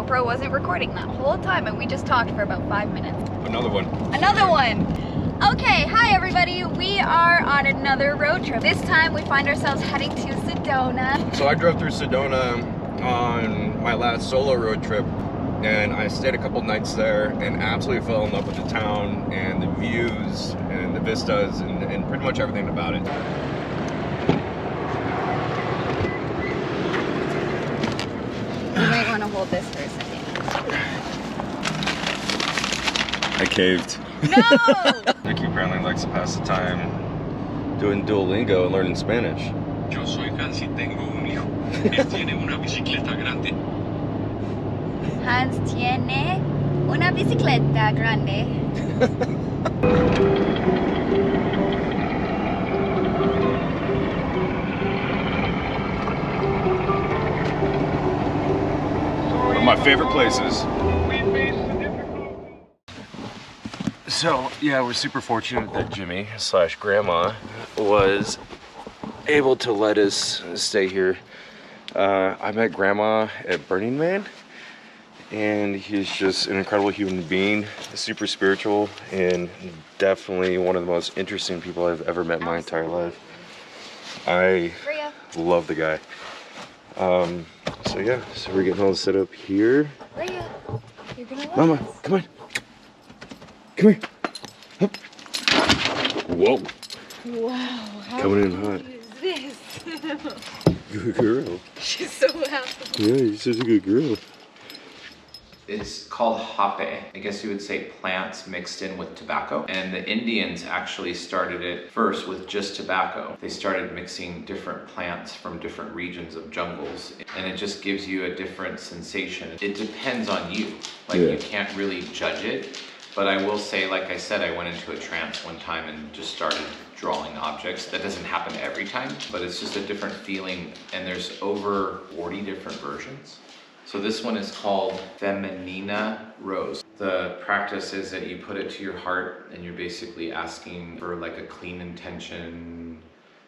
GoPro wasn't recording that whole time and we just talked for about 5 minutes. Another one. Another one! Okay, hi everybody. We are on another road trip. This time we find ourselves heading to Sedona. So I drove through Sedona on my last solo road trip, and I stayed a couple nights there and absolutely fell in love with the town and the views and the vistas and pretty much everything about it. You might want to hold this for a second. I caved. No! Nikki apparently likes to pass the time doing Duolingo and learning Spanish. Yo soy Hans y tengo un hijo. Él tiene una bicicleta grande. Hans tiene una bicicleta grande. One of my favorite places. So yeah, we're super fortunate that Jimmy / Grandma was able to let us stay here. I met Grandma at Burning Man, and he's just an incredible human being, super spiritual, and definitely one of the most interesting people I've ever met in my entire life. I love the guy. So yeah, so we're getting all set up here. Rhea, you're gonna love Mama, this. come on. Come here. Hup. Whoa. Wow, how Coming in cool hot. is this? Good girl. She's so happy. Yeah, you're such a good girl. It's called hape. I guess you would say plants mixed in with tobacco. And the Indians actually started it first with just tobacco. They started mixing different plants from different regions of jungles, and it just gives you a different sensation. It depends on you. Like, you can't really judge it. But I will say, like I said, I went into a trance one time and just started drawing objects. That doesn't happen every time, but it's just a different feeling. And there's over 40 different versions. So this one is called Feminina Rose. The practice is that you put it to your heart and you're basically asking for like a clean intention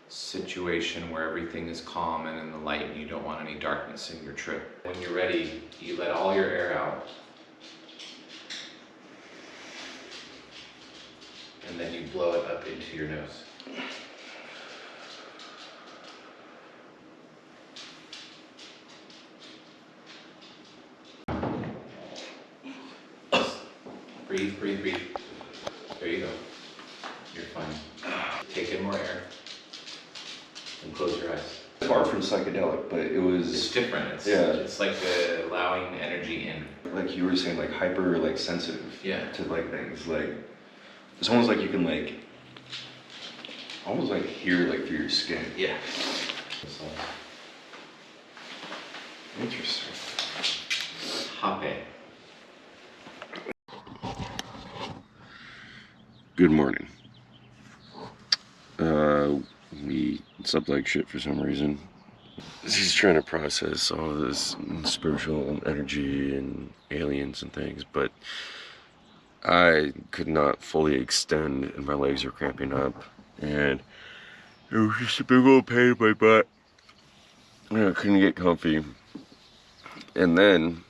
situation where everything is calm and in the light and you don't want any darkness in your trip. When you're ready, you let all your air out. And then you blow it up into your nose. Breathe, breathe, breathe. There you go. You're fine. Take in more air. And close your eyes. Far from psychedelic, but it was... It's different. It's like allowing energy in. Like you were saying, like hyper, like sensitive to like things. Like, it's almost like you can like, almost like hear like through your skin. Yeah. Interesting. Hape. Good morning. We slept like shit for some reason. He's trying to process all this spiritual energy and aliens and things, but I could not fully extend and my legs are cramping up, and it was just a big old pain in my butt. I couldn't get comfy. And then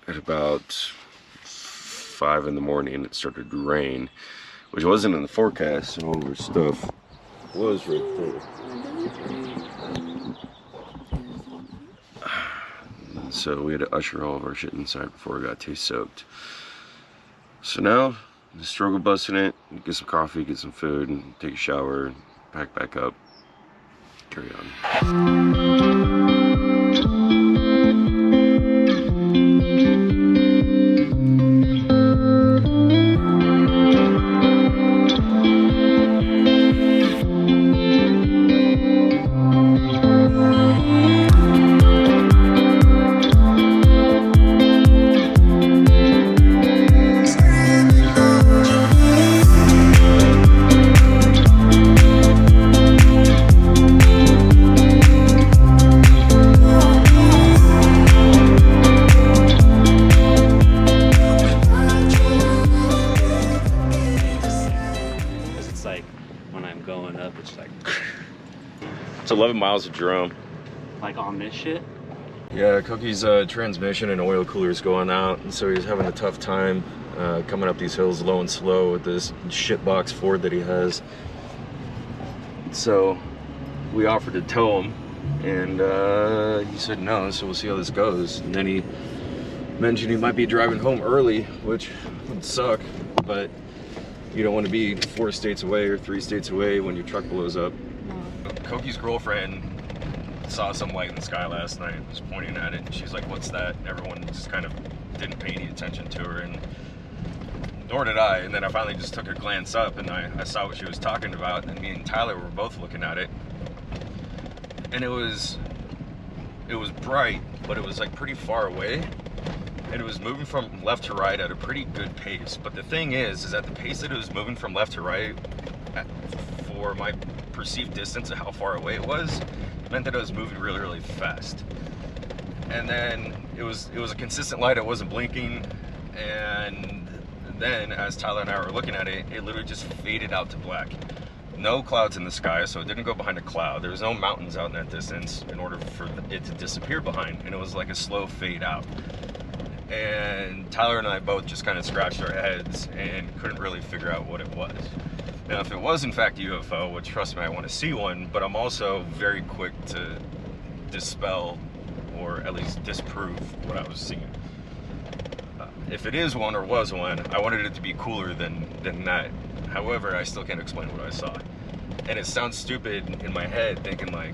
at about 5 in the morning it started to rain, which wasn't in the forecast, so all our stuff was right there. So we had to usher all of our shit inside before it got too soaked. So now, the struggle busting it, get some coffee, get some food, and take a shower, and pack back up, carry on. It's 11 miles to Jerome. Like on this shit? Yeah, Cookie's transmission and oil cooler's going out, and so he's having a tough time coming up these hills low and slow with this shitbox Ford that he has. So we offered to tow him, and he said no, so we'll see how this goes. And then he mentioned he might be driving home early, which would suck, but you don't want to be 4 states away or 3 states away when your truck blows up. Cookie's girlfriend saw some light in the sky last night, was pointing at it, and she's like, what's that? And everyone just kind of didn't pay any attention to her, and nor did I. And then I finally just took a glance up, and I saw what she was talking about, and me and Tyler were both looking at it. And it was bright, but it was like pretty far away, and it was moving from left to right at a pretty good pace. But the thing is at the pace that it was moving from left to right, for my perceived distance of how far away it was, meant that it was moving really, really fast. And then it was a consistent light. It wasn't blinking, and then as Tyler and I were looking at it, it literally just faded out to black. No clouds in the sky, so it didn't go behind a cloud. There was no mountains out in that distance in order for it to disappear behind, and it was like a slow fade out. And Tyler and I both just kind of scratched our heads and couldn't really figure out what it was. Now, if it was in fact a UFO, which trust me, I want to see one, but I'm also very quick to dispel or at least disprove what I was seeing. If it is one or was one, I wanted it to be cooler than that. However, I still can't explain what I saw. And it sounds stupid in my head thinking like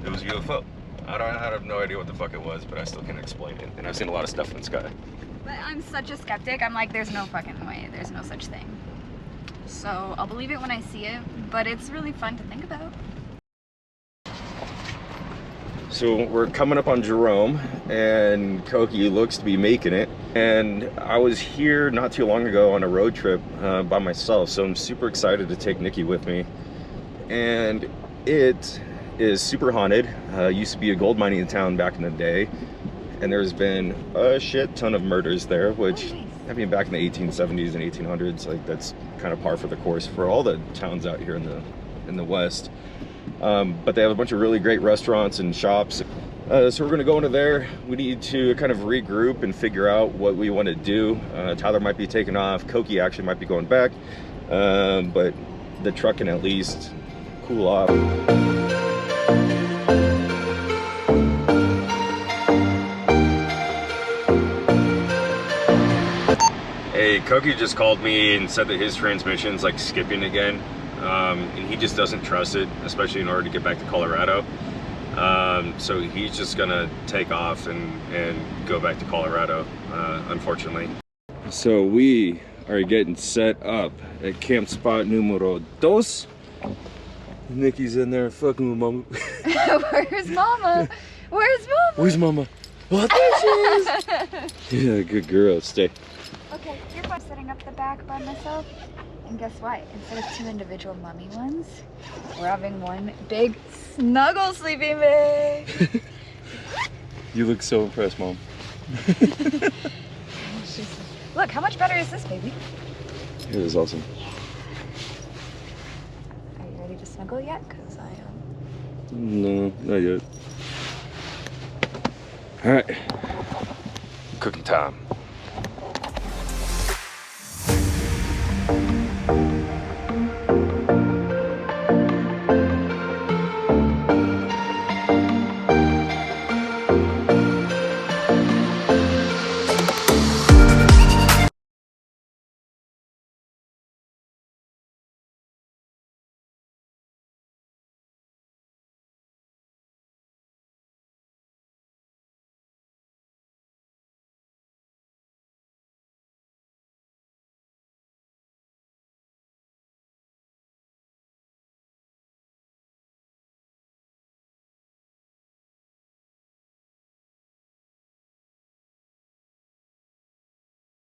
it was a UFO. I have no idea what the fuck it was, but I still can't explain it. And I've seen a lot of stuff in the sky. But I'm such a skeptic. I'm like, there's no fucking way. There's no such thing. So I'll believe it when I see it, but it's really fun to think about. So we're coming up on Jerome, and Koki looks to be making it. And I was here not too long ago on a road trip by myself, so I'm super excited to take Nikki with me. And it is super haunted. Used to be a gold mining town back in the day, and there's been a shit ton of murders there, which, I mean, back in the 1870s and 1800s, like that's kind of par for the course for all the towns out here in the West. But they have a bunch of really great restaurants and shops. So we're gonna go into there. We need to kind of regroup and figure out what we want to do. Tyler might be taking off. Koki actually might be going back. But the truck can at least cool off. Hey, Koki just called me and said that his transmission's like skipping again. And he just doesn't trust it, especially in order to get back to Colorado. So he's just gonna take off and go back to Colorado, unfortunately. So we are getting set up at camp spot numero 2. Nikki's in there fucking with mama. Where's mama? Where's mama? Where's mama? Oh, there she is! Yeah, good girl, stay. Okay, here I'm setting up the back by myself. And guess what? Instead of 2 individual mummy ones, we're having one big snuggle sleeping bag. You look so impressed, Mom. Look, how much better is this, baby? It is awesome. Are you ready to snuggle yet? Because I am. No, not yet. All right, cooking time.